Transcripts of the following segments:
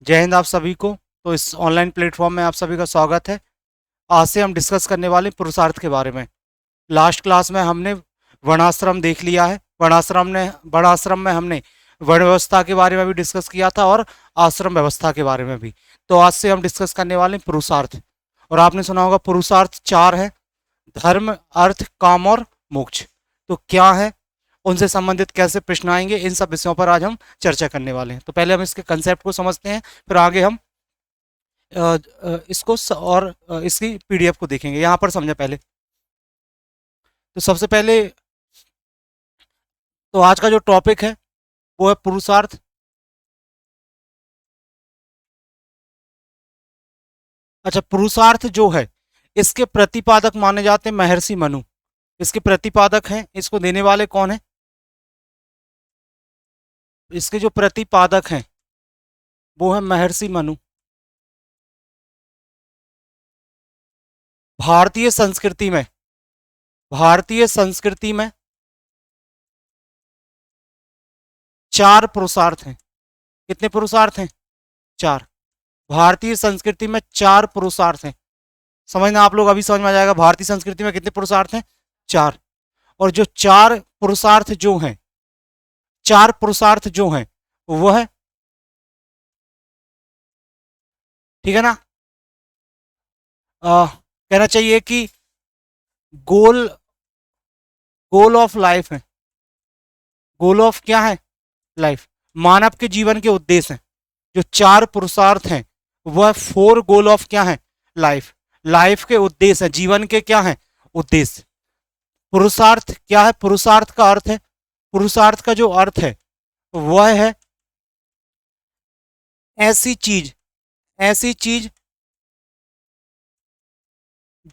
जय हिंद आप सभी को। तो इस ऑनलाइन प्लेटफॉर्म में आप सभी का स्वागत है। आज से हम डिस्कस करने वाले हैं पुरुषार्थ के बारे में। लास्ट क्लास में हमने वर्णाश्रम देख लिया है। वर्णाश्रम में हमने वर्ण व्यवस्था के बारे में भी डिस्कस किया था और आश्रम व्यवस्था के बारे में भी। तो आज से हम डिस्कस करने वाले हैं पुरुषार्थ। और आपने सुना होगा पुरुषार्थ 4 है: धर्म, अर्थ, काम और मोक्ष। तो क्या है, उनसे संबंधित कैसे प्रश्न आएंगे, इन सब विषयों पर आज हम चर्चा करने वाले हैं। तो पहले हम इसके कंसेप्ट को समझते हैं, फिर आगे हम इसकी पीडीएफ को देखेंगे। यहाँ पर समझे पहले। तो सबसे पहले तो आज का जो टॉपिक है वो है पुरुषार्थ। अच्छा, पुरुषार्थ जो है इसके प्रतिपादक माने जाते हैं महर्षि मनु। इसके प्रतिपादक हैं, इसको देने वाले कौन है? इसके जो प्रतिपादक हैं वो है महर्षि मनु। भारतीय संस्कृति में भारतीय संस्कृति में 4 पुरुषार्थ हैं। कितने पुरुषार्थ हैं? 4। भारतीय संस्कृति में 4 पुरुषार्थ हैं। समझना, आप लोग अभी समझ में आ जाएगा भारतीय संस्कृति में कितने पुरुषार्थ हैं। 4। और जो 4 पुरुषार्थ जो हैं, 4 पुरुषार्थ जो हैं वो है, ठीक है ना, कहना चाहिए कि गोल गोल ऑफ लाइफ है। गोल ऑफ क्या है? लाइफ। मानव के जीवन के उद्देश्य हैं। जो 4 पुरुषार्थ हैं वह 4 गोल ऑफ क्या है? लाइफ। लाइफ के उद्देश्य हैं, जीवन के क्या है? उद्देश्य। पुरुषार्थ क्या है? पुरुषार्थ का अर्थ है, पुरुषार्थ का जो अर्थ है वह है ऐसी चीज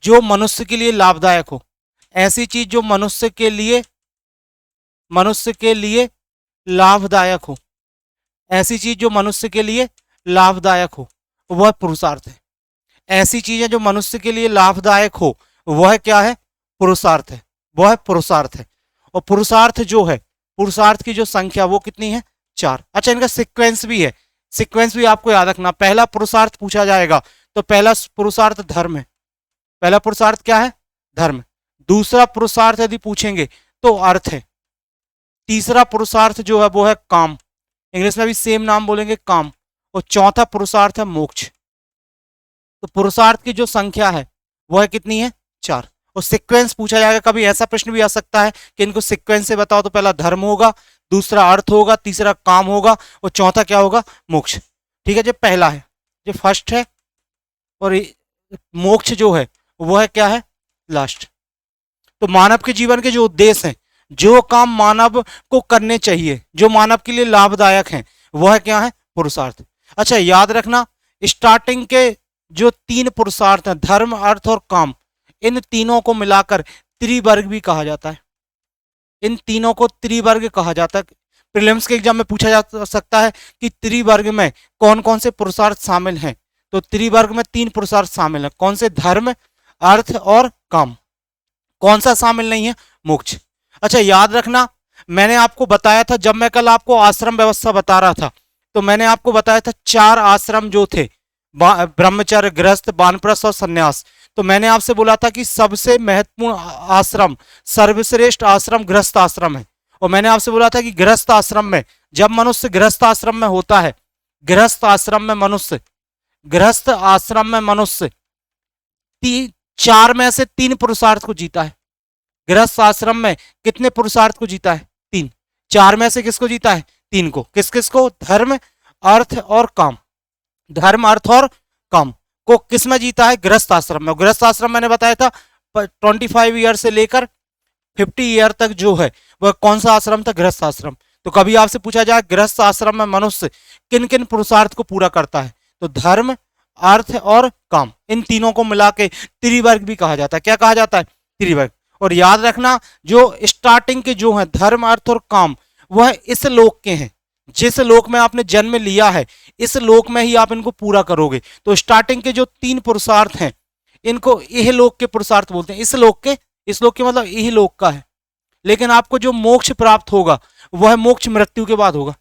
जो मनुष्य के लिए लाभदायक हो। ऐसी चीज जो मनुष्य के लिए लाभदायक हो। ऐसी चीज जो मनुष्य के लिए लाभदायक हो वह पुरुषार्थ है। ऐसी चीजें जो मनुष्य के लिए लाभदायक हो वह क्या है? पुरुषार्थ है। वह पुरुषार्थ है। और पुरुषार्थ जो है, पुरुषार्थ की जो संख्या वो कितनी है? 4। अच्छा, इनका सीक्वेंस भी है। सीक्वेंस भी आपको याद रखना। पहला पुरुषार्थ पूछा जाएगा तो पहला पुरुषार्थ धर्म है। पहला पुरुषार्थ क्या है? धर्म। दूसरा पुरुषार्थ यदि पूछेंगे तो अर्थ है। तीसरा पुरुषार्थ जो है वो है काम। इंग्लिश में भी सेम नाम बोलेंगे, काम। और चौथा पुरुषार्थ है मोक्ष। तो पुरुषार्थ की जो संख्या है वह कितनी है? 4। और सीक्वेंस पूछा जाएगा। कभी ऐसा प्रश्न भी आ सकता है कि इनको सीक्वेंस से बताओ, तो पहला धर्म होगा, दूसरा अर्थ होगा, तीसरा काम होगा और चौथा क्या होगा? मोक्ष। ठीक है, जो पहला है, जो फर्स्ट है, और मोक्ष जो है वह क्या है? लास्ट। तो मानव के जीवन के जो उद्देश्य हैं, जो काम मानव को करने चाहिए, जो मानव के लिए लाभदायक हैं, वह क्या है? पुरुषार्थ। अच्छा, याद रखना, स्टार्टिंग के जो 3 पुरुषार्थ हैं, धर्म, अर्थ और काम, इन तीनों को मिलाकर त्रिवर्ग भी कहा जाता है। इन तीनों को त्रिवर्ग कहा जाता है। प्रीलिम्स के एग्जाम में पूछा जा सकता है कि त्रिवर्ग में कौन कौन से पुरुषार्थ शामिल हैं। तो त्रिवर्ग में 3 पुरुषार्थ शामिल हैं। कौन से? धर्म, अर्थ और काम। कौन सा शामिल नहीं है? मोक्ष। अच्छा, याद रखना, मैंने आपको बताया था, जब मैं कल आपको आश्रम व्यवस्था बता रहा था तो मैंने आपको बताया था 4 आश्रम जो थे, ब्रह्मचर्य, गृहस्थ, वानप्रस्थ और संन्यास। तो मैंने आपसे बोला था कि सबसे महत्वपूर्ण आश्रम, सर्वश्रेष्ठ आश्रम गृहस्थ आश्रम है। और मैंने आपसे बोला था कि गृहस्थ आश्रम में, जब मनुष्य गृहस्थ आश्रम में होता है, गृहस्थ आश्रम में मनुष्य 4 में से 3 पुरुषार्थ को जीता है। गृहस्थ आश्रम में कितने पुरुषार्थ को जीता है? 3। 4 में से किसको जीता है? 3 को। किस किस को? धर्म, अर्थ और काम। धर्म, अर्थ और काम को किस में जीता है? गृहस्थ आश्रम में। गृहस्थ आश्रम मैंने बताया था 25 ईयर से लेकर 50 ईयर तक जो है वह कौन सा आश्रम था? गृहस्थ आश्रम। तो कभी आपसे पूछा जाए गृहस्थ आश्रम में मनुष्य किन किन पुरुषार्थ को पूरा करता है, तो धर्म, अर्थ और काम, इन तीनों को मिला के त्रिवर्ग भी कहा जाता है। क्या कहा जाता है? त्रिवर्ग। और याद रखना, जो स्टार्टिंग के जो है धर्म, अर्थ और काम, वह इस लोक के हैं। जिस लोक में आपने जन्म लिया है, इस लोक में ही आप इनको पूरा करोगे। तो स्टार्टिंग के जो 3 पुरुषार्थ हैं, इनको इह लोक के पुरुषार्थ बोलते हैं। इस लोक के मतलब इह लोक का है। लेकिन आपको जो मोक्ष प्राप्त होगा वह मोक्ष मृत्यु के बाद होगा।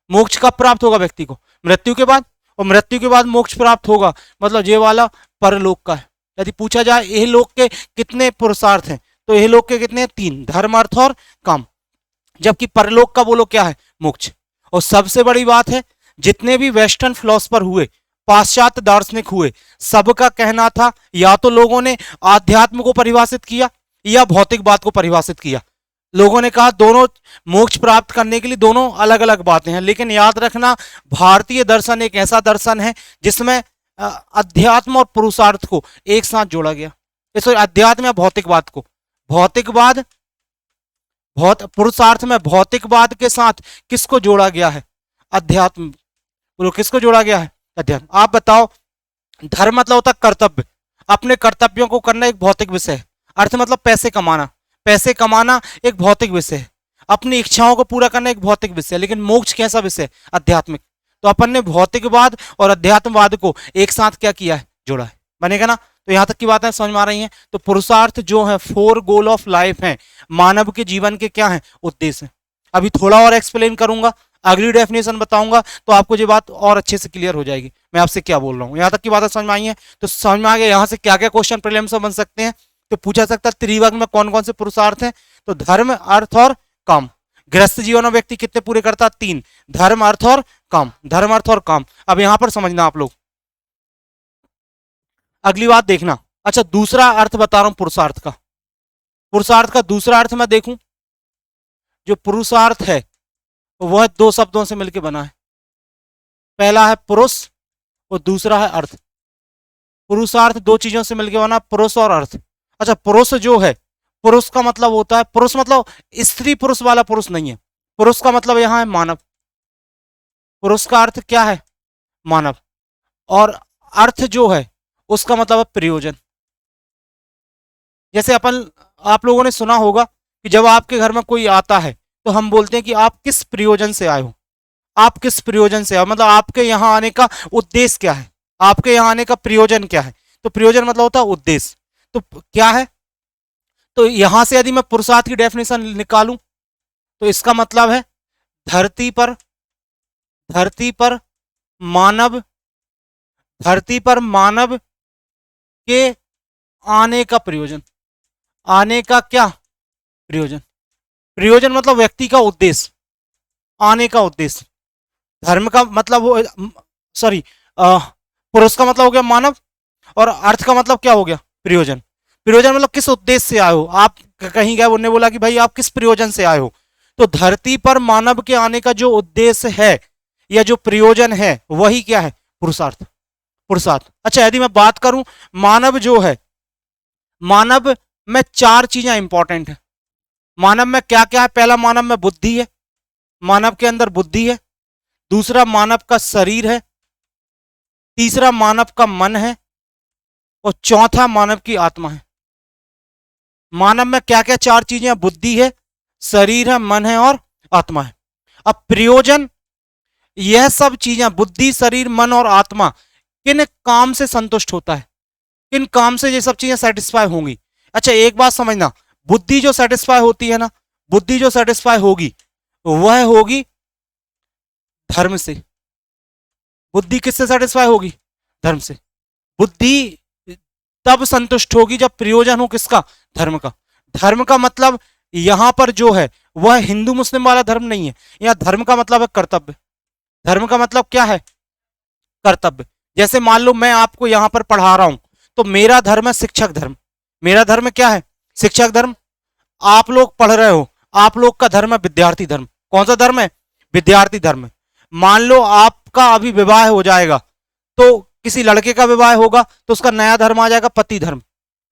मोक्ष कब प्राप्त होगा व्यक्ति को? मृत्यु के बाद। और मृत्यु के बाद मोक्ष प्राप्त होगा, मतलब ये वाला परलोक का है। यदि पूछा जाए यह लोक के कितने पुरुषार्थ हैं, तो यह लोक के कितने हैं? 3, धर्म अर्थ और काम। जबकि परलोक का बोलो क्या है? मोक्ष। और सबसे बड़ी बात है, जितने भी वेस्टर्न फिलोसफर हुए, पाश्चात्य दार्शनिक हुए, सबका कहना था या तो लोगों ने आध्यात्म को परिभाषित किया या भौतिकवाद को परिभाषित किया। लोगों ने कहा दोनों मोक्ष प्राप्त करने के लिए दोनों अलग अलग बातें हैं, लेकिन याद रखना भारतीय दर्शन एक ऐसा दर्शन है जिसमें अध्यात्म और पुरुषार्थ को एक साथ जोड़ा गया। इसको अध्यात्म या भौतिकवाद को, भौतिकवाद पुरुषार्थ में भौतिकवाद के साथ किसको जोड़ा गया है? अध्यात्म। बोलो किसको जोड़ा गया है? अध्यात्म। आप बताओ, धर्म मतलब होता कर्तव्य, अपने कर्तव्यों को करना एक भौतिक विषय है। अर्थ मतलब पैसे कमाना, पैसे कमाना एक भौतिक विषय है। अपनी इच्छाओं को पूरा करना एक भौतिक विषय है। लेकिन मोक्ष कैसा विषय है? आध्यात्मिक। तो अपन ने भौतिकवाद और अध्यात्मवाद को एक साथ क्या किया है? जोड़ा है। बनेगा ना? तो यहां तक की बातें समझ में आ रही हैं? तो पुरुषार्थ जो है 4 गोल ऑफ लाइफ है, मानव के जीवन के क्या है? उद्देश्य है। अभी थोड़ा और एक्सप्लेन करूंगा, अगली डेफिनेशन बताऊंगा तो आपको ये बात और अच्छे से क्लियर हो जाएगी मैं आपसे क्या बोल रहा हूं। यहां तक की बातें समझ में आई है? तो समझ में आ गया यहां से क्या क्या क्वेश्चन प्रीलिम्स में बन सकते हैं। तो पूछा सकता है त्रिवर्ग में कौन कौन से पुरुषार्थ हैं? तो धर्म, अर्थ और काम। गृहस्थ जीवन में व्यक्ति कितने पूरे करता है? 3, धर्म, अर्थ और काम। धर्म, अर्थ और काम। अब यहां पर समझना आप लोग, अगली बात देखना। अच्छा, दूसरा अर्थ बता रहा हूं पुरुषार्थ का। पुरुषार्थ का दूसरा अर्थ मैं देखूं, जो पुरुषार्थ है वह 2 शब्दों से मिलकर बना है। पहला है पुरुष और दूसरा है अर्थ। पुरुषार्थ 2 चीजों से मिलकर बना, पुरुष और अर्थ। अच्छा, पुरुष जो है, पुरुष का मतलब होता है, पुरुष मतलब स्त्री पुरुष वाला पुरुष नहीं है। पुरुष का मतलब यहां है मानव। पुरुष का अर्थ क्या है? मानव। और अर्थ जो है उसका मतलब है प्रयोजन। जैसे आप लोगों ने सुना होगा कि जब आपके घर में कोई आता है तो हम बोलते हैं कि आप किस प्रयोजन से आए हो? आप किस प्रयोजन से आए, मतलब आपके यहाँ आने का उद्देश्य क्या है? आपके यहाँ आने का प्रयोजन क्या है? तो प्रयोजन मतलब होता है उद्देश्य। तो क्या है? तो यहां से यदि मैं पुरुषार्थ की डेफिनेशन निकालूं तो इसका मतलब है धरती पर मानव, धरती पर मानव के आने का प्रयोजन। आने का क्या प्रयोजन? प्रयोजन मतलब व्यक्ति का उद्देश्य, आने का उद्देश्य। धर्म का मतलब वो, सॉरी, पुरुष का मतलब हो गया मानव और अर्थ का मतलब क्या हो गया? प्रयोजन। प्रयोजन मतलब किस उद्देश्य से आए हो आप? कहीं गए, उन्होंने बोला कि भाई आप किस प्रयोजन से आए हो? तो धरती पर मानव के आने का जो उद्देश्य है या जो प्रयोजन है वही क्या है? पुरुषार्थ। पुरुषार्थ। अच्छा, यदि मैं बात करूं मानव जो है, मानव में 4 चीजें इंपॉर्टेंट है। मानव में क्या क्या है? पहला, मानव में बुद्धि है, मानव के अंदर बुद्धि है। दूसरा, मानव का शरीर है। तीसरा, मानव का मन है। और चौथा, मानव की आत्मा है। मानव में क्या क्या 4 चीजें हैं? बुद्धि है, शरीर है, मन है और आत्मा है। अब प्रयोजन, यह सब चीजें, बुद्धि, शरीर, मन और आत्मा, किन काम से संतुष्ट होता है? किन काम से ये सब चीजें सेटिस्फाई होंगी? अच्छा, एक बात समझना, बुद्धि जो सेटिस्फाई होती है ना, बुद्धि जो सेटिस्फाई होगी वह होगी धर्म से। बुद्धि किससे सेटिस्फाई होगी? धर्म से। बुद्धि तब संतुष्ट होगी जब प्रयोजन हो किसका? धर्म का। धर्म का मतलब यहां पर जो है वह हिंदू मुस्लिम वाला धर्म नहीं है। यहां धर्म का मतलब है कर्तव्य। धर्म का मतलब क्या है? कर्तव्य। जैसे मान लो मैं आपको यहां पर पढ़ा रहा हूं तो मेरा धर्म है शिक्षक धर्म। मेरा धर्म क्या है? शिक्षक धर्म। आप लोग पढ़ रहे हो, आप लोग का धर्म है विद्यार्थी धर्म। कौन सा धर्म है? विद्यार्थी धर्म। मान लो आपका अभी विवाह हो जाएगा तो किसी लड़के का विवाह होगा तो उसका नया धर्म आ जाएगा पति धर्म।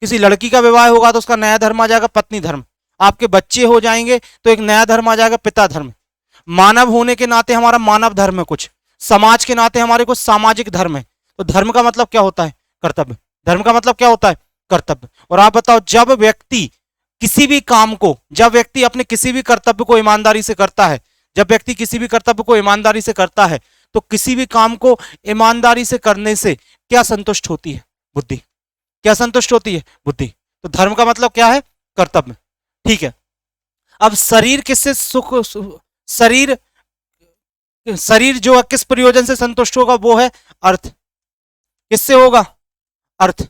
किसी लड़की का विवाह होगा तो उसका नया धर्म आ जाएगा पत्नी धर्म। आपके बच्चे हो जाएंगे तो एक नया धर्म आ जाएगा पिता धर्म। मानव होने के नाते हमारा मानव धर्म है कुछ, समाज के नाते हमारे कुछ सामाजिक धर्म है। तो धर्म का मतलब क्या होता है? कर्तव्य। धर्म का मतलब क्या होता है? कर्तव्य। और आप बताओ, जब व्यक्ति किसी भी काम को, जब व्यक्ति अपने किसी भी कर्तव्य को ईमानदारी से करता है, जब व्यक्ति किसी भी कर्तव्य को ईमानदारी से करता है तो किसी भी काम को ईमानदारी से करने से क्या संतुष्ट होती है? बुद्धि। क्या संतुष्ट होती है? बुद्धि। तो धर्म का मतलब क्या है? कर्तव्य। ठीक है। अब शरीर किससे सुख, शरीर शरीर जो है किस प्रयोजन से संतुष्ट होगा, वो है अर्थ। किससे होगा? अर्थ।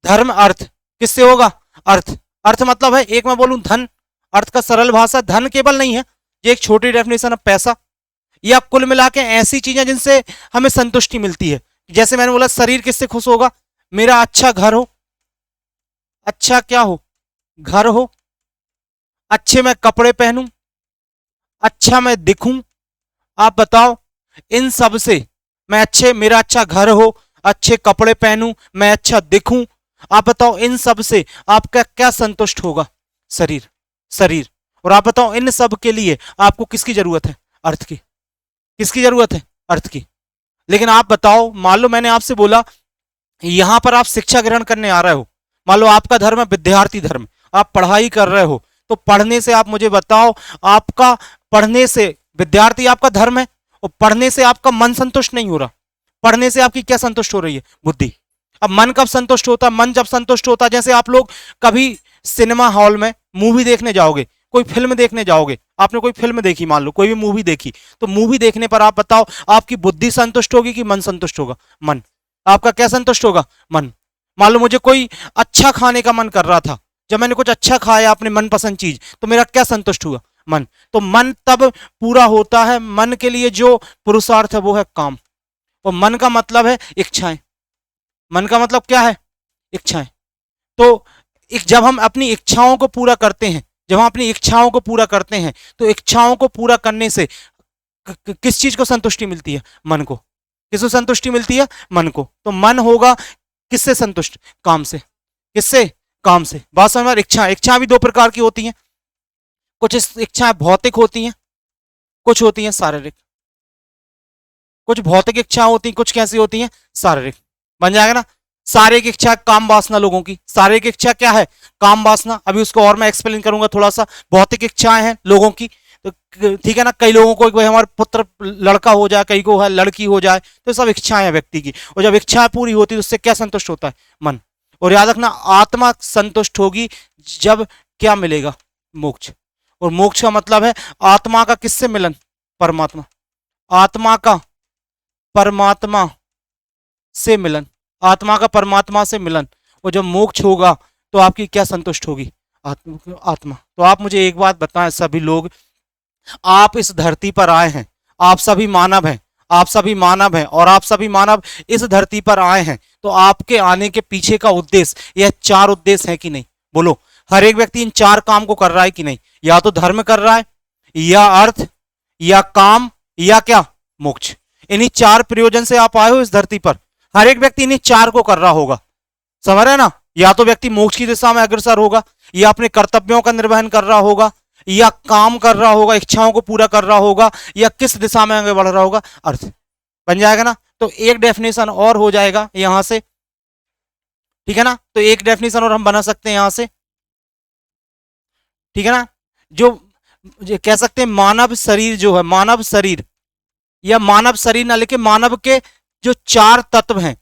धर्म अर्थ किससे होगा? अर्थ। अर्थ मतलब है, एक मैं बोलूं धन, अर्थ का सरल भाषा धन केवल नहीं है, ये एक छोटी डेफिनेशन है पैसा, या कुल मिला के ऐसी चीजें जिनसे हमें संतुष्टि मिलती है। जैसे मैंने बोला शरीर किससे खुश होगा? मेरा अच्छा घर हो, अच्छा क्या हो? घर हो, अच्छे मैं कपड़े पहनूं, अच्छा मैं दिखूं। आप बताओ, इन सब से मैं अच्छे, मेरा अच्छा घर हो, अच्छे कपड़े पहनूं, मैं अच्छा दिखूं, आप बताओ इन सब से आपका क्या संतुष्ट होगा? शरीर। शरीर। और आप बताओ इन सब के लिए आपको किसकी जरूरत है? अर्थ की। किसकी जरूरत है? अर्थ की। लेकिन आप बताओ, मान लो मैंने आपसे बोला यहां पर आप शिक्षा ग्रहण करने आ रहे हो, मान लो आपका धर्म है विद्यार्थी धर्म, आप पढ़ाई कर रहे हो, तो पढ़ने से आप मुझे बताओ, आपका पढ़ने से, विद्यार्थी आपका धर्म है, और पढ़ने से आपका मन संतुष्ट नहीं हो रहा, पढ़ने से आपकी क्या संतुष्ट हो रही है? बुद्धि। अब मन कब संतुष्ट होता है? मन जब संतुष्ट होता है, जैसे आप लोग कभी सिनेमा हॉल में मूवी देखने जाओगे, कोई फिल्म देखने जाओगे, आपने कोई फिल्म देखी, मान लो कोई भी मूवी देखी, तो मूवी देखने पर आप बताओ आपकी बुद्धि संतुष्ट होगी कि मन संतुष्ट होगा? मन। आपका क्या संतुष्ट होगा? मन। मान लो मुझे कोई अच्छा खाने का मन कर रहा था, जब मैंने कुछ अच्छा खाया अपने मनपसंद चीज, तो मेरा क्या संतुष्ट हुआ? मन। तो मन तब पूरा होता है, मन के लिए जो पुरुषार्थ है वो है काम। और मन का मतलब है इच्छाएं। मन का मतलब क्या है? इच्छाएं। तो जब हम अपनी इच्छाओं को पूरा करते हैं, जब हम अपनी इच्छाओं को पूरा करते हैं, तो इच्छाओं को पूरा करने से किस चीज को संतुष्टि मिलती है? मन को। किसको संतुष्टि मिलती है? मन को। तो मन होगा किससे संतुष्ट? काम से। किससे? काम से। बात समझ में? इच्छा, इच्छा भी दो प्रकार की होती हैं, कुछ इच्छाएं भौतिक होती हैं, कुछ होती हैं शारीरिक। कुछ भौतिक इच्छा होती हैं, कुछ कैसी होती हैं? शारीरिक। बन जाएगा ना? शारीरिक इच्छा काम वासना लोगों की, शारीरिक इच्छा क्या है? काम वासना। अभी उसको और मैं एक्सप्लेन करूंगा थोड़ा सा। भौतिक इच्छाएं हैं लोगों की, तो ठीक है ना, कई लोगों को भाई हमारा पुत्र लड़का हो जाए, कई को है लड़की हो जाए, तो सब इच्छाएं हैं व्यक्ति की, और जब इच्छा पूरी होती है तो उससे क्या संतुष्ट होता है? मन। और याद रखना, आत्मा संतुष्ट होगी जब क्या मिलेगा? मोक्ष। और मोक्ष का मतलब है आत्मा का किससे मिलन? परमात्मा। आत्मा का परमात्मा से मिलन। आत्मा का परमात्मा से मिलन। और जब मोक्ष होगा तो आपकी क्या संतुष्ट होगी? आत्मा। तो आप मुझे एक बात बताएं सभी लोग, आप इस धरती पर आए हैं, आप सभी मानव हैं, आप सभी मानव हैं, और आप सभी मानव इस धरती पर आए हैं, तो आपके आने के पीछे का उद्देश्य, यह चार उद्देश्य है कि नहीं? बोलो। हर एक व्यक्ति इन चार काम को कर रहा है कि नहीं? या तो धर्म कर रहा है, या अर्थ, या काम, या क्या? मोक्ष। इन्हीं चार प्रयोजन से आप आए हो इस धरती पर, हर एक व्यक्ति इन्हीं चार को कर रहा होगा। समझ रहे ना? या तो व्यक्ति मोक्ष की दिशा में अग्रसर होगा, या अपने कर्तव्यों का निर्वहन कर रहा होगा, या काम कर रहा होगा, इच्छाओं को पूरा कर रहा होगा, या किस दिशा में आगे बढ़ रहा होगा? अर्थ। बन जाएगा ना? तो एक डेफिनेशन और हो जाएगा यहां से, ठीक है ना? तो एक डेफिनेशन और हम बना सकते हैं यहां से, ठीक है ना? जो कह सकते हैं मानव शरीर जो है, मानव शरीर, या मानव शरीर ना लेके मानव के जो चार तत्व हैं,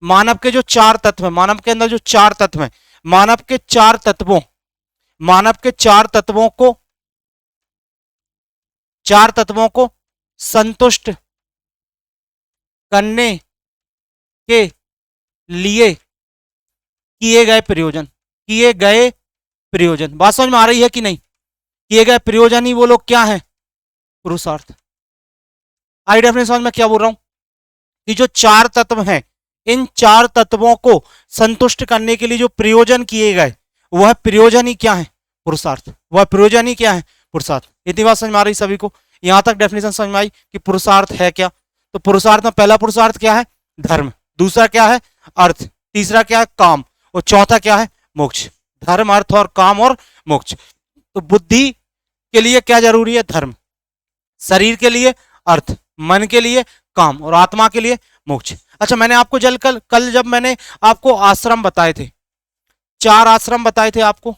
मानव के जो चार तत्व हैं, मानव के अंदर जो चार तत्व हैं, मानव के चार तत्वों, मानव के चार तत्वों को, चार तत्वों को संतुष्ट करने के लिए किए गए प्रयोजन, किए गए प्रयोजन। बात समझ में आ रही है कि नहीं? किए गए प्रयोजन ही वो लोग क्या है? पुरुषार्थ। आई डेफिनेशन समझ में क्या बोल रहा हूं? कि जो चार तत्व हैं, इन चार तत्वों को संतुष्ट करने के लिए जो प्रयोजन किए गए, वह प्रयोजन ही क्या है? पुरुषार्थ। वह प्रयोजन ही क्या है? पुरुषार्थ। इतनी बात समझ में आ रही सभी को? यहां तक डेफिनेशन समझ में आई कि पुरुषार्थ है क्या? तो पुरुषार्थ में पहला पुरुषार्थ क्या है? धर्म। दूसरा क्या है? अर्थ। तीसरा क्या है? काम। और चौथा क्या है? मोक्ष। धर्म, अर्थ और काम और मोक्ष। तो बुद्धि के लिए क्या जरूरी है? धर्म। शरीर के लिए अर्थ, मन के लिए काम, और आत्मा के लिए मोक्ष। अच्छा, मैंने आपको कल जब मैंने आपको आश्रम बताए थे, चार आश्रम बताए थे आपको,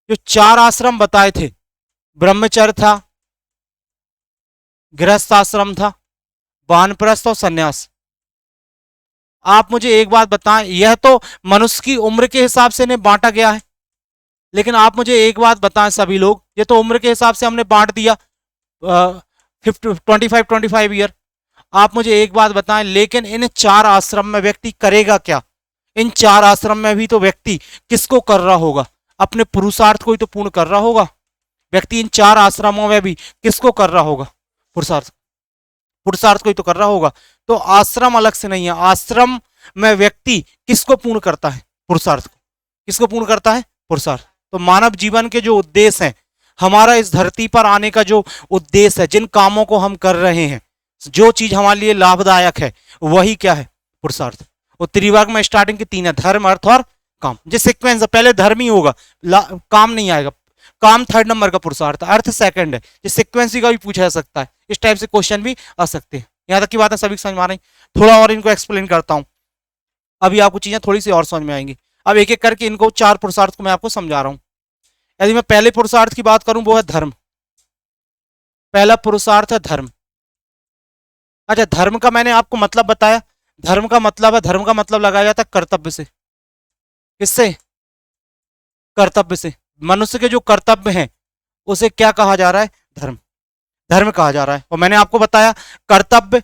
जो चार आश्रम बताए थे, ब्रह्मचर्य था, गृहस्थ आश्रम था, वानप्रस्थ और सन्यास। आप मुझे एक बात बताएं, यह तो मनुष्य की उम्र के हिसाब से इन्हें बांटा गया है, लेकिन आप मुझे एक बात बताएं सभी लोग, ये तो उम्र के हिसाब से हमने बांट दिया, 25 ईयर। आप मुझे एक बात बताएं, लेकिन इन 4 आश्रम में व्यक्ति करेगा क्या? इन 4 आश्रम में भी तो व्यक्ति किसको कर रहा होगा? अपने पुरुषार्थ को ही तो पूर्ण कर रहा होगा। व्यक्ति इन 4 आश्रमों में भी किसको कर रहा होगा? पुरुषार्थ, पुरुषार्थ को ही तो कर रहा होगा। तो आश्रम अलग से नहीं है, आश्रम में व्यक्ति किसको पूर्ण करता है? पुरुषार्थ को। किसको पूर्ण करता है? पुरुषार्थ। तो मानव जीवन के जो उद्देश्य हैं, हमारा इस धरती पर आने का जो उद्देश्य है, जिन कामों को हम कर रहे हैं, जो चीज हमारे लिए लाभदायक है, वही क्या है? पुरुषार्थ। और त्रिवर्ग में स्टार्टिंग के 3 है, धर्म, अर्थ और काम। जो सीक्वेंस है, पहले धर्म ही होगा, काम नहीं आएगा। काम 3rd नंबर का पुरुषार्थ, अर्थ 2nd है। ये सीक्वेंस का भी पूछा जा सकता है, इस टाइप से क्वेश्चन भी आ सकते हैं। यहाँ तक की बात है सभी समझ में आ रही? थोड़ा और इनको एक्सप्लेन करता हूँ, अभी आपको चीजें थोड़ी सी और समझ में आएंगी। अब एक एक करके इनको 4 पुरुषार्थ को मैं आपको समझा रहा हूँ। यदि मैं पहले पुरुषार्थ की बात करूं, वो है धर्म। पहला पुरुषार्थ है धर्म। अच्छा, धर्म का मैंने आपको मतलब बताया। धर्म का मतलब है, धर्म का मतलब लगाया जाता है कर्तव्य से। किससे? कर्तव्य से। मनुष्य के जो कर्तव्य हैं उसे क्या कहा जा रहा है? धर्म। धर्म कहा जा रहा है। और मैंने आपको बताया कर्तव्य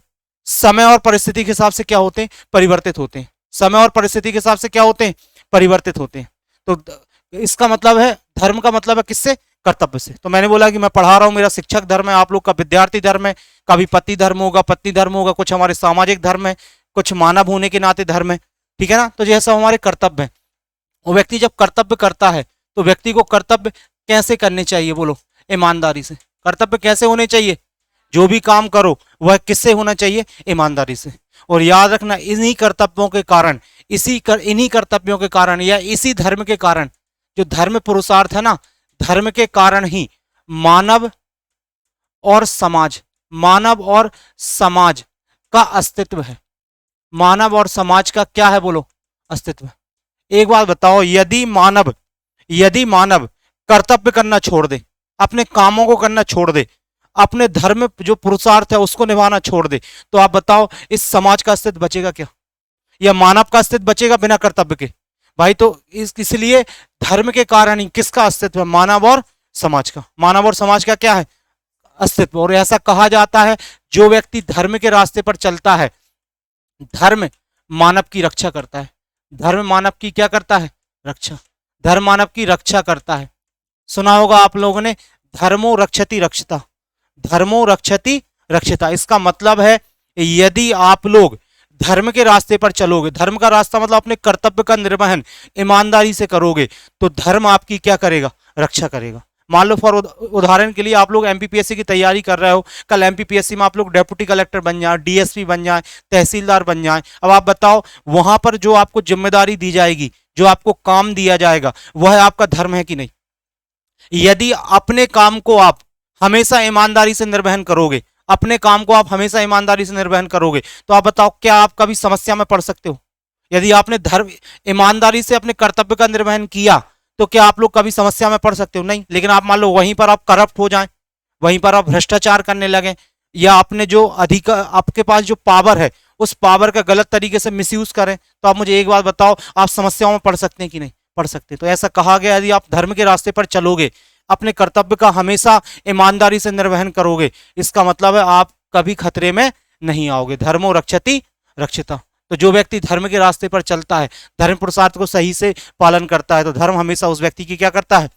समय और परिस्थिति के हिसाब से क्या होते हैं? परिवर्तित होते हैं। समय और परिस्थिति के हिसाब से क्या होते हैं? परिवर्तित होते हैं। तो इसका मतलब है, धर्म का मतलब है किससे? कर्तव्य से। तो मैंने बोला कि मैं पढ़ा रहा हूं, मेरा शिक्षक धर्म है, आप लोग का विद्यार्थी धर्म है, कभी पति धर्म होगा, पत्नी धर्म होगा, कुछ हमारे सामाजिक धर्म है, कुछ मानव होने के नाते धर्म है। ठीक है ना? तो ये सब हमारे कर्तव्य है। वो व्यक्ति जब कर्तव्य करता है तो व्यक्ति को कर्तव्य कैसे करने चाहिए? बोलो, ईमानदारी से। कर्तव्य कैसे होने चाहिए? जो भी काम करो वह किससे होना चाहिए? ईमानदारी से। और याद रखना, इन्हीं कर्तव्यों के कारण, इन्हीं कर्तव्यों के कारण या इसी धर्म के कारण, जो धर्म पुरुषार्थ है ना, धर्म के कारण ही मानव और समाज, मानव और समाज का अस्तित्व है। मानव और समाज का क्या है? बोलो, अस्तित्व। एक बात बताओ, यदि मानव कर्तव्य करना छोड़ दे, अपने कामों को करना छोड़ दे, अपने धर्म जो पुरुषार्थ है उसको निभाना छोड़ दे, तो आप बताओ इस समाज का अस्तित्व बचेगा क्या? या मानव का अस्तित्व बचेगा बिना कर्तव्य के? भाई, तो इसलिए धर्म के कारण ही किसका अस्तित्व है? मानव और समाज का। मानव और समाज का क्या है? अस्तित्व। और ऐसा कहा जाता है, जो व्यक्ति धर्म के रास्ते पर चलता है, धर्म मानव की रक्षा करता है। धर्म मानव की क्या करता है? रक्षा। धर्म मानव की रक्षा करता है। सुना होगा आप लोगों ने, धर्मो रक्षति रक्षिता। धर्मो रक्षति रक्षिता। इसका मतलब है, यदि आप लोग धर्म के रास्ते पर चलोगे, धर्म का रास्ता मतलब अपने कर्तव्य का निर्वहन ईमानदारी से करोगे, तो धर्म आपकी क्या करेगा? रक्षा करेगा। मान लो फॉर उदाहरण के लिए, आप लोग एमपीपीएससी की तैयारी कर रहे हो, कल एमपीपीएससी में आप लोग डेप्यूटी कलेक्टर बन जाए, डीएसपी बन जाए, तहसीलदार बन जाए। अब आप बताओ, वहां पर जो आपको जिम्मेदारी दी जाएगी, जो आपको काम दिया जाएगा, वह आपका धर्म है कि नहीं? यदि अपने काम को आप हमेशा ईमानदारी से निर्वहन करोगे, अपने काम को आप हमेशा ईमानदारी से निर्वहन करोगे, तो आप बताओ, क्या आप कभी समस्या में पड़ सकते हो? यदि आपने धर्म ईमानदारी से अपने कर्तव्य का निर्वहन किया, तो क्या आप लोग कभी समस्या में पड़ सकते हो? नहीं। लेकिन आप मान लो वहीं पर आप करप्ट हो जाएं, वहीं पर आप भ्रष्टाचार करने लगे, या आपने जो अधिकार, आपके पास जो पावर है, उस पावर का गलत तरीके से मिसयूज करें, तो आप मुझे एक बात बताओ, आप समस्याओं में पड़ सकते हैं कि नहीं? पढ़ सकते। तो ऐसा कहा गया, यदि आप धर्म के रास्ते पर चलोगे, अपने कर्तव्य का हमेशा ईमानदारी से निर्वहन करोगे, इसका मतलब है आप कभी खतरे में नहीं आओगे। धर्मो रक्षति रक्षिता। तो जो व्यक्ति धर्म के रास्ते पर चलता है, धर्म पुरुषार्थ को सही से पालन करता है, तो धर्म हमेशा उस व्यक्ति की क्या करता है?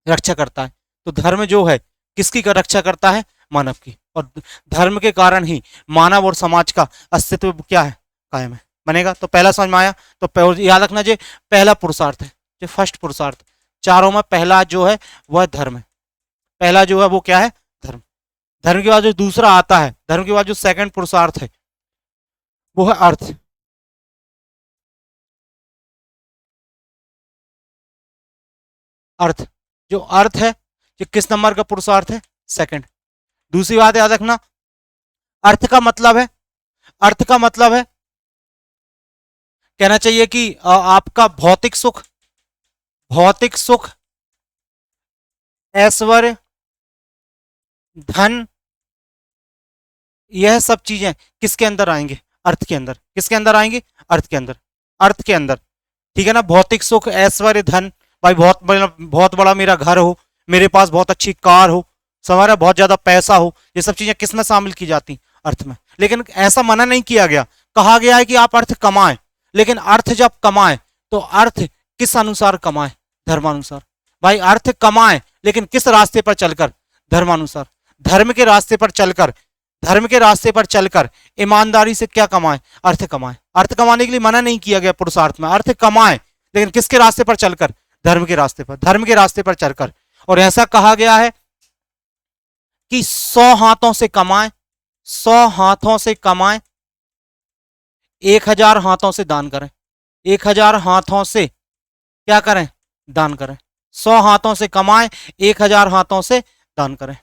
रक्षा करता है। तो धर्म जो है किसकी रक्षा करता है? मानव की। और धर्म के कारण ही मानव और समाज का अस्तित्व क्या है? कायम है, बनेगा। तो पहला समझ में आया। तो याद रखना, जो पहला पुरुषार्थ है, जो फर्स्ट पुरुषार्थ, चारों में पहला जो है वह धर्म है। पहला जो है वो क्या है? धर्म। धर्म के बाद जो दूसरा आता है, धर्म के बाद जो सेकंड पुरुषार्थ है, वो है अर्थ। अर्थ, जो अर्थ है, ये किस नंबर का पुरुषार्थ है? सेकंड। दूसरी बात याद रखना, अर्थ का मतलब है, अर्थ का मतलब है, कहना चाहिए कि आपका भौतिक सुख, भौतिक सुख, ऐश्वर्य, धन, यह सब चीजें किसके अंदर आएंगे? अर्थ के अंदर। किसके अंदर आएंगे? अर्थ के अंदर। अर्थ के अंदर, ठीक है ना। भौतिक सुख, ऐश्वर्य, धन, भाई बहुत बड़ा मेरा घर हो, मेरे पास बहुत अच्छी कार हो, हमारा बहुत ज्यादा पैसा हो, ये सब चीजें किस में शामिल की जाती? अर्थ में। लेकिन ऐसा मना नहीं किया गया, कहा गया है कि आप अर्थ कमाएं, लेकिन अर्थ जब कमाएं तो अर्थ किस अनुसार कमाएं? धर्मानुसार। भाई अर्थ कमाएं लेकिन किस रास्ते पर चलकर? धर्मानुसार। धर्म के रास्ते पर चलकर, धर्म के रास्ते पर चलकर ईमानदारी से क्या कमाएं? अर्थ कमाएं। अर्थ कमाने के लिए मना नहीं किया गया पुरुषार्थ में, अर्थ कमाएं लेकिन किसके रास्ते पर चलकर? धर्म के रास्ते पर, धर्म के रास्ते पर चलकर। और ऐसा कहा गया है कि 100 हाथों से कमाएं, 100 हाथों से कमाएं, 1000 हाथों से दान करें। 1000 हाथों से क्या करें? दान करें। 100 हाथों से कमाएं, 1000 हाथों से दान करें।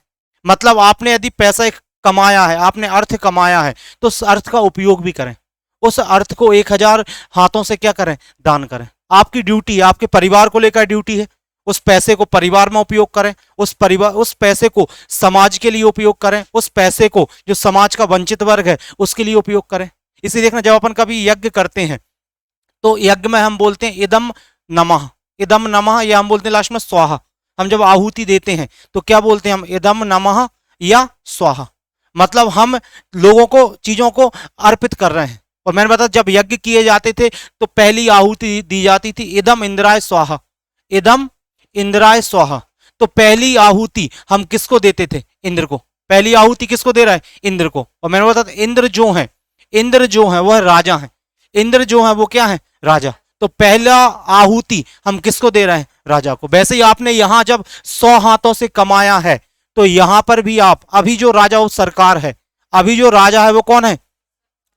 मतलब आपने यदि पैसा कमाया है, आपने अर्थ कमाया है, तो उस अर्थ का उपयोग भी करें, उस अर्थ को 1000 हाथों से क्या करें? दान करें। आपकी ड्यूटी, आपके परिवार को लेकर ड्यूटी है, उस पैसे को परिवार में उपयोग करें, उस पैसे को समाज के लिए उपयोग करें, उस पैसे को जो समाज का वंचित वर्ग है उसके लिए उपयोग करें। इसी देखना, जब अपन कभी यज्ञ करते हैं तो यज्ञ में हम बोलते हैं इदम नमः, इदम नमः, या हम बोलते हैं लास्ट में स्वाहा। हम जब आहुति देते हैं तो क्या बोलते हैं? हम इदम नमः या स्वाहा। मतलब हम लोगों को, चीजों को अर्पित कर रहे हैं। और मैंने बताया जब यज्ञ किए जाते थे तो पहली आहुति दी जाती थी इदम इंद्राय स्वाहा, इदम इंद्राय स्वाहा। तो पहली आहुति हम किसको देते थे? इंद्र को। पहली आहुति किसको दे रहा है? इंद्र को। और मैंने बताया इंद्र जो है, इंद्र जो है वह राजा है, इंद्र जो है वो क्या है? राजा। तो पहला आहुति हम किसको दे रहे हैं? राजा को। वैसे ही आपने यहां जब 100 हाथों से कमाया है तो यहां पर भी आप, अभी जो राजा वो सरकार है, अभी जो राजा है वो कौन है?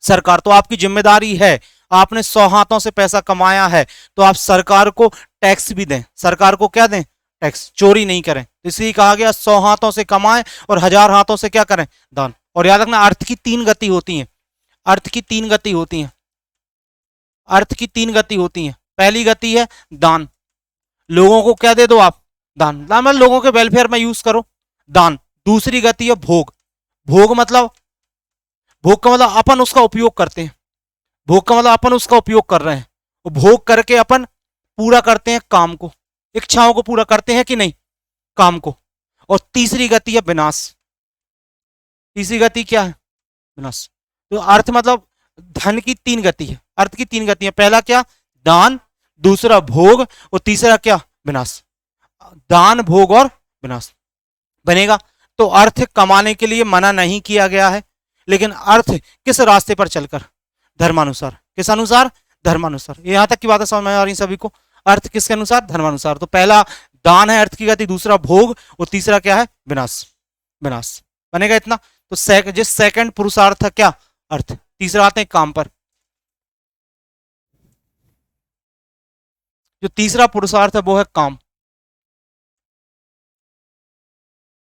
सरकार। तो आपकी जिम्मेदारी है, आपने 100 हाथों से पैसा कमाया है तो आप सरकार को टैक्स भी दें। सरकार को क्या दें? टैक्स। चोरी नहीं करें। इसलिए कहा गया 100 हाथों से कमाएं और 1000 हाथों से क्या करें? दान। और याद रखना अर्थ की 3 गति होती है, अर्थ की 3 गति होती है, अर्थ की 3 गति होती है। पहली गति है दान, लोगों को क्या दे दो आप? दान। मतलब लोगों के वेलफेयर में यूज करो, दान। दूसरी गति है भोग, भोग मतलब, भोग का मतलब अपन उसका उपयोग करते हैं, भोग का मतलब अपन उसका उपयोग कर रहे हैं, भोग करके अपन पूरा करते हैं काम को, इच्छाओं को पूरा करते हैं कि नहीं? काम को। और तीसरी गति है विनाश। तीसरी गति क्या है? विनाश। तो अर्थ मतलब धन की 3 गति है, अर्थ की 3 गति है। पहला क्या? दान, दूसरा भोग, और तीसरा क्या? विनाश। दान, भोग और विनाश बनेगा। तो अर्थ कमाने के लिए मना नहीं किया गया है, लेकिन अर्थ किस रास्ते पर चलकर? धर्मानुसार। किस अनुसार? धर्मानुसार। यहां तक की बातें समझ में आ रही सभी को? अर्थ किसके अनुसार? धर्मानुसार। तो पहला दान है अर्थ की गति, दूसरा भोग, और तीसरा क्या है? विनाश। विनाश बनेगा इतना। तो जिस सेकंड पुरुषार्थ था क्या? अर्थ। तीसरा आते हैं काम पर। जो तीसरा पुरुषार्थ है वो है काम।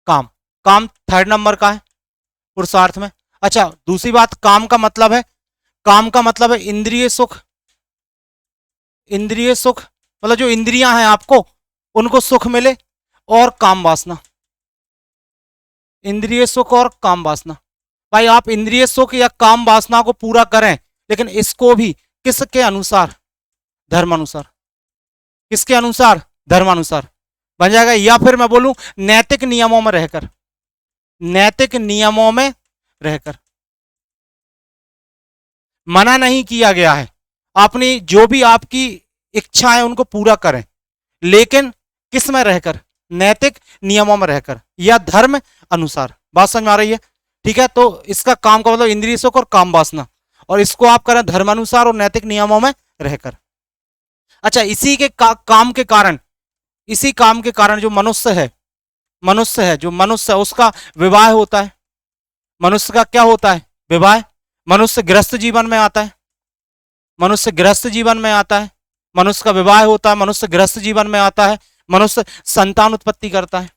काम, काम 3rd नंबर का है पुरुषार्थ में। अच्छा, दूसरी बात, काम का मतलब है, काम का मतलब है इंद्रिय सुख। इंद्रिय सुख मतलब जो इंद्रियां हैं आपको उनको सुख मिले, और काम वासना। इंद्रिय सुख और काम वासना। भाई आप इंद्रिय सुख या काम वासना को पूरा करें, लेकिन इसको भी किसके अनुसार? धर्मानुसार। किसके अनुसार? धर्मानुसार बन जाएगा। या फिर मैं बोलूं नैतिक नियमों में रहकर, नैतिक नियमों में रहकर। मना नहीं किया गया है, अपनी जो भी आपकी इच्छा है उनको पूरा करें, लेकिन किस में रहकर? नैतिक नियमों में रहकर या धर्म अनुसार। बात समझ में आ रही है? ठीक है। तो इसका काम का मतलब इंद्रिय सुख और काम वासना, और इसको आप करें धर्मानुसार और नैतिक नियमों में रहकर। अच्छा, इसी के काम के कारण, इसी काम के कारण जो मनुष्य है, मनुष्य है, जो मनुष्य है उसका विवाह होता है। मनुष्य का क्या होता है? विवाह। मनुष्य गृहस्थ जीवन में आता है, मनुष्य गृहस्थ जीवन में आता है, मनुष्य का विवाह होता है, मनुष्य गृहस्थ जीवन में आता है, मनुष्य संतान उत्पत्ति करता है।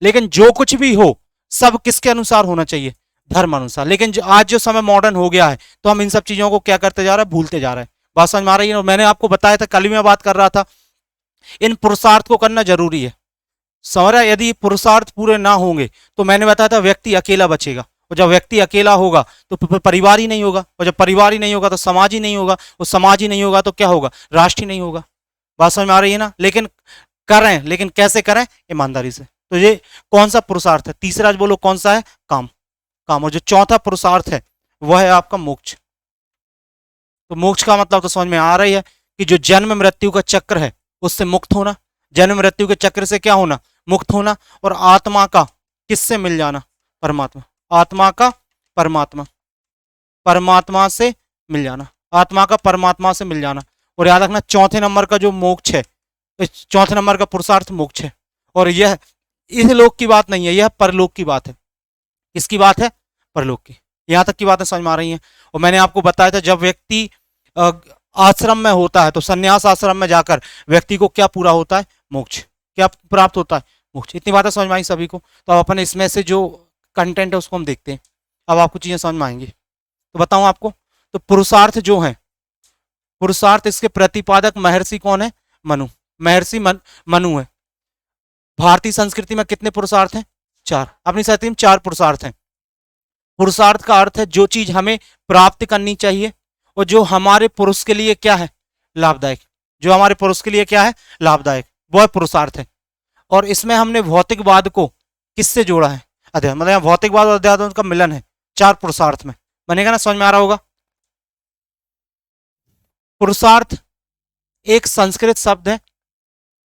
लेकिन जो कुछ भी हो सब किसके अनुसार होना चाहिए? धर्म अनुसार। लेकिन आज जो समय मॉडर्न हो गया है तो हम इन सब चीजों को क्या करते जा रहे हैं? भूलते जा रहे हैं। बात समझ में आ रही है? और मैंने आपको बताया था, कल ही मैं बात कर रहा था, इन पुरुषार्थ को करना जरूरी है। समझा? यदि पुरुषार्थ पूरे ना होंगे तो मैंने बताया था व्यक्ति अकेला बचेगा, और जब व्यक्ति अकेला होगा तो परिवार ही नहीं होगा, और जब परिवार ही नहीं होगा तो समाज ही नहीं होगा, और समाज ही नहीं होगा तो क्या होगा? राष्ट्र ही नहीं होगा। बात समझ में आ रही है ना? लेकिन करें, लेकिन कैसे करें? ईमानदारी से। तो ये कौन सा पुरुषार्थ है? तीसरा बोलो कौन सा है? काम। काम। और जो चौथा पुरुषार्थ है वह है आपका मोक्ष। तो मोक्ष का मतलब तो समझ में आ रही है कि जो जन्म मृत्यु का चक्र है उससे मुक्त होना, जन्म मृत्यु के चक्र से क्या होना? मुक्त होना। और आत्मा का किससे मिल जाना? परमात्मा। आत्मा का परमात्मा, परमात्मा से मिल जाना, आत्मा का परमात्मा से मिल जाना। और याद रखना चौथे नंबर का जो मोक्ष है, इस चौथे नंबर का पुरुषार्थ मोक्ष है। और यह इस लोक की बात नहीं है, यह परलोक की बात है। किसकी बात है? परलोक की। यहां तक की बातें समझ में आ रही हैं। और मैंने आपको बताया था जब व्यक्ति आश्रम में होता है तो संन्यास आश्रम में जाकर व्यक्ति को क्या पूरा होता है? मोक्ष। क्या प्राप्त होता है? मोक्ष। इतनी बातें समझ में आई सभी को? तो अब अपन इसमें से जो कंटेंट है उसको हम देखते हैं। अब आपको चीजें समझ में आएंगी। तो बताऊं आपको, तो पुरुषार्थ जो है, पुरुषार्थ इसके प्रतिपादक महर्षि कौन है? मनु। महर्षि मनु है। भारतीय संस्कृति में कितने पुरुषार्थ हैं? 4। अपनी संस्कृति में 4 पुरुषार्थ हैं। पुरुषार्थ का अर्थ है जो चीज हमें प्राप्त करनी चाहिए और जो हमारे पुरुष के लिए क्या है? लाभदायक। जो हमारे पुरुष के लिए क्या है? लाभदायक, वह पुरुषार्थ है। और इसमें हमने भौतिकवाद को किससे जोड़ा है? अध्यात्म। मतलब भौतिकवाद और अध्यात्म का मिलन है 4 पुरुषार्थ में। बनेगा ना? समझ में आ रहा होगा? पुरुषार्थ एक संस्कृत शब्द है,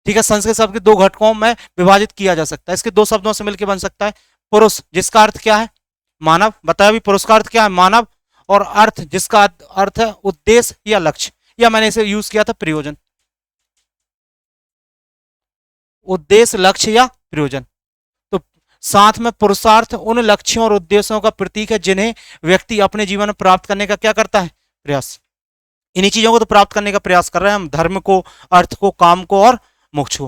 ठीक है। संस्कृत शब्द के 2 घटकों में विभाजित किया जा सकता है। इसके 2 शब्दों से मिलकर बन सकता है। पुरुष जिसका अर्थ क्या है? मानव। बताया भी पुरुष का अर्थ क्या है? मानव। और अर्थ जिसका अर्थ है उद्देश्य या लक्ष्य, या मैंने इसे यूज किया था प्रयोजन। उद्देश्य, लक्ष्य या प्रयोजन। तो साथ में पुरुषार्थ उन लक्ष्यों और उद्देश्यों का प्रतीक है जिन्हें व्यक्ति अपने जीवन में प्राप्त करने का क्या करता है? प्रयास। इन्हीं चीजों को तो प्राप्त करने का प्रयास कर रहे हैं हम, धर्म को, अर्थ को, काम को और मोक्ष को।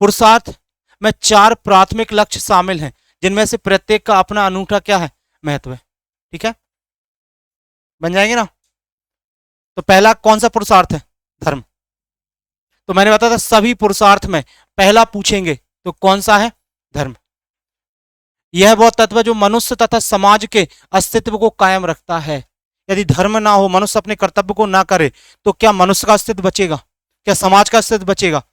पुरुषार्थ में 4 प्राथमिक लक्ष्य शामिल हैं जिनमें से प्रत्येक का अपना अनूठा क्या है? महत्व है। ठीक है, बन जाएंगे ना? तो पहला कौन सा पुरुषार्थ है? धर्म। तो मैंने बताया था सभी पुरुषार्थ में पहला पूछेंगे तो कौन सा है? धर्म। यह वह तत्व है जो मनुष्य तथा समाज के अस्तित्व को कायम रखता है। यदि धर्म ना हो, मनुष्य अपने कर्तव्य को ना करे, तो क्या मनुष्य का अस्तित्व बचेगा? क्या समाज का अस्तित्व बचेगा?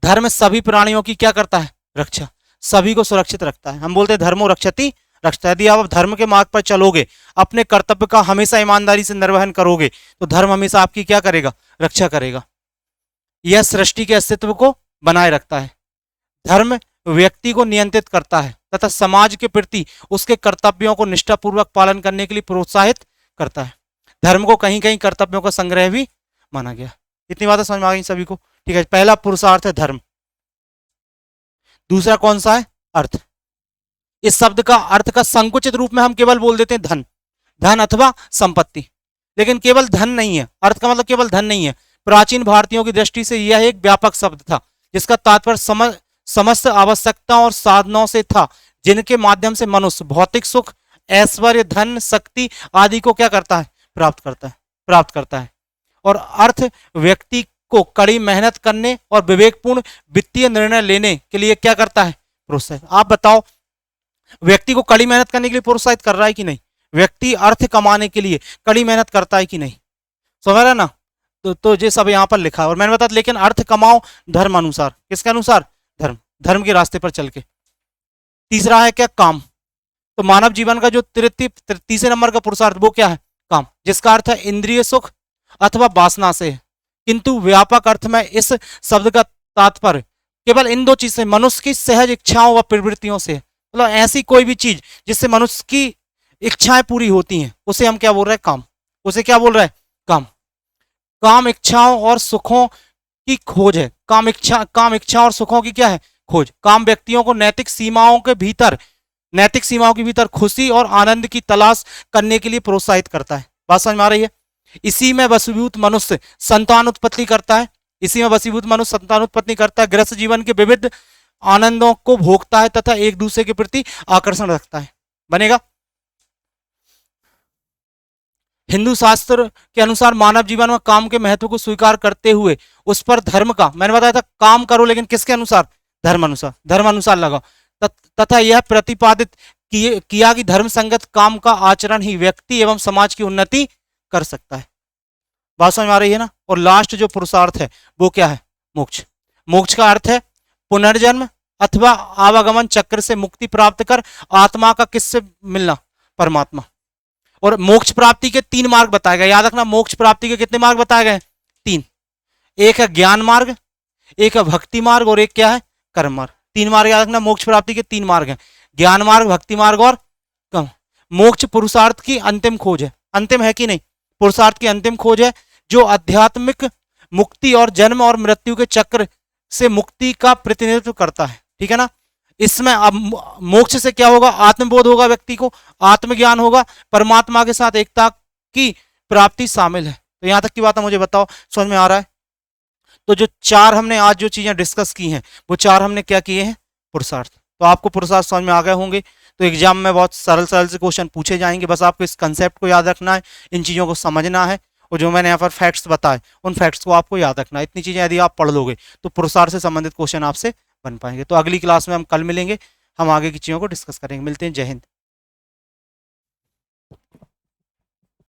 धर्म सभी प्राणियों की क्या करता है? रक्षा। सभी को सुरक्षित रखता है। हम बोलते हैं धर्मो रक्षति रक्षता। यदि आप धर्म के मार्ग पर चलोगे, अपने कर्तव्य का हमेशा ईमानदारी से निर्वहन करोगे, तो धर्म हमेशा आपकी क्या करेगा? रक्षा करेगा। यह सृष्टि के अस्तित्व को बनाए रखता है। धर्म व्यक्ति को नियंत्रित करता है तथा समाज के प्रति उसके कर्तव्यों को निष्ठापूर्वक पालन करने के लिए प्रोत्साहित करता है। धर्म को कहीं कहीं कर्तव्यों का संग्रह भी माना गया। इतनी बातें समझ में आ गई सभी को? ठीक है, पहला पुरुषार्थ है धर्म। दूसरा कौन सा है? अर्थ। इस शब्द का अर्थ का संकुचित रूप में हम केवल बोल देते हैं धन, धन अथवा संपत्ति। लेकिन केवल धन नहीं है, अर्थ का मतलब केवल धन नहीं है। प्राचीन भारतीयों की दृष्टि से यह एक व्यापक शब्द था जिसका तात्पर्य समस्त आवश्यकताओं और साधनों से था जिनके माध्यम से मनुष्य भौतिक सुख, ऐश्वर्य, धन, शक्ति आदि को क्या करता है? प्राप्त करता है। और अर्थ व्यक्ति को कड़ी मेहनत करने और विवेकपूर्ण वित्तीय निर्णय लेने के लिए क्या करता है? प्रोत्साहित। आप बताओ, व्यक्ति को कड़ी मेहनत करने के लिए प्रोत्साहित कर रहा है कि नहीं? व्यक्ति अर्थ कमाने के लिए कड़ी मेहनत करता है कि नहीं? समझ रहे ना? तो ये सब यहाँ पर लिखा है। और मैंने बताया लेकिन अर्थ कमाओ धर्म अनुसार। किसके अनुसार? धर्म। धर्म के रास्ते पर चल के। तीसरा है क्या? काम। तो मानव जीवन का जो तीसरे नंबर का पुरुषार्थ वो क्या है? काम, जिसका अर्थ है इंद्रिय सुख अथवा वासना से है। किंतु व्यापक अर्थ में इस शब्द का तात्पर्य केवल इन 2 चीज से, मनुष्य की सहज इच्छाओं व प्रवृत्तियों से। मतलब ऐसी कोई भी चीज जिससे मनुष्य की इच्छाएं पूरी होती हैं उसे हम क्या बोल रहे हैं? काम। उसे क्या बोल रहे हैं? काम। काम इच्छाओं और सुखों की खोज है। काम इच्छा और सुखों की क्या है? खोज। काम व्यक्तियों को नैतिक सीमाओं के भीतर खुशी और आनंद की तलाश करने के लिए प्रोत्साहित करता है। बात समझ में आ रही है? इसी में वशीभूत मनुष्य संतान उत्पत्ति करता है। गृहस्थ जीवन के विविध आनंदों को भोगता है तथा एक दूसरे के प्रति आकर्षण रखता है। बनेगा? हिंदू शास्त्र के अनुसार मानव जीवन में काम के महत्व को स्वीकार करते हुए उस पर धर्म का, मैंने बताया था काम करो लेकिन किसके अनुसार? धर्म अनुसार लगाओ। तथा यह प्रतिपादित किया कि धर्म संगत काम का आचरण ही व्यक्ति एवं समाज की उन्नति कर सकता है। बात समझ में आ रही है ना? और लास्ट जो पुरुषार्थ है वो क्या है? मोक्ष। मोक्ष का अर्थ है पुनर्जन्म अथवा आवागमन चक्र से मुक्ति प्राप्त कर आत्मा का किससे मिलना, परमात्मा। और मोक्ष प्राप्ति के 3 मार्ग बताए गए, याद रखना मोक्ष प्राप्ति के कितने मार्ग बताए गए, 3। एक है ज्ञान मार्ग, एक है भक्ति मार्ग और एक क्या है, कर्म मार्ग। 3 मार्ग याद रखना, मोक्ष प्राप्ति के 3 मार्ग हैं, ज्ञान मार्ग, भक्ति मार्ग और कर्म। मोक्ष पुरुषार्थ की अंतिम खोज है, अंतिम है कि नहीं, पुरुषार्थ की अंतिम खोज है जो आध्यात्मिक मुक्ति और जन्म और मृत्यु के चक्र से मुक्ति का प्रतिनिधित्व करता है, ठीक है ना। इसमें अब मोक्ष से क्या होगा, आत्मबोध होगा व्यक्ति को, आत्मज्ञान होगा, परमात्मा के साथ एकता की प्राप्ति शामिल है। तो यहां तक की बात है, मुझे बताओ समझ में आ रहा है। तो जो 4 हमने आज जो चीजें डिस्कस की हैं वो 4 हमने क्या किए हैं, पुरुषार्थ। तो आपको पुरुषार्थ समझ में आ गए होंगे। तो एग्जाम में बहुत सरल सरल से क्वेश्चन पूछे जाएंगे, बस आपको इस कंसेप्ट को याद रखना है, इन चीज़ों को समझना है, और जो मैंने यहाँ पर फैक्ट्स बताए उन फैक्ट्स को आपको याद रखना है। इतनी चीज़ें यदि आप पढ़ लोगे तो पुरुषार्थ से संबंधित क्वेश्चन आपसे बन पाएंगे। तो अगली क्लास में हम कल मिलेंगे, हम आगे की चीज़ों को डिस्कस करेंगे। मिलते हैं, जय हिंद।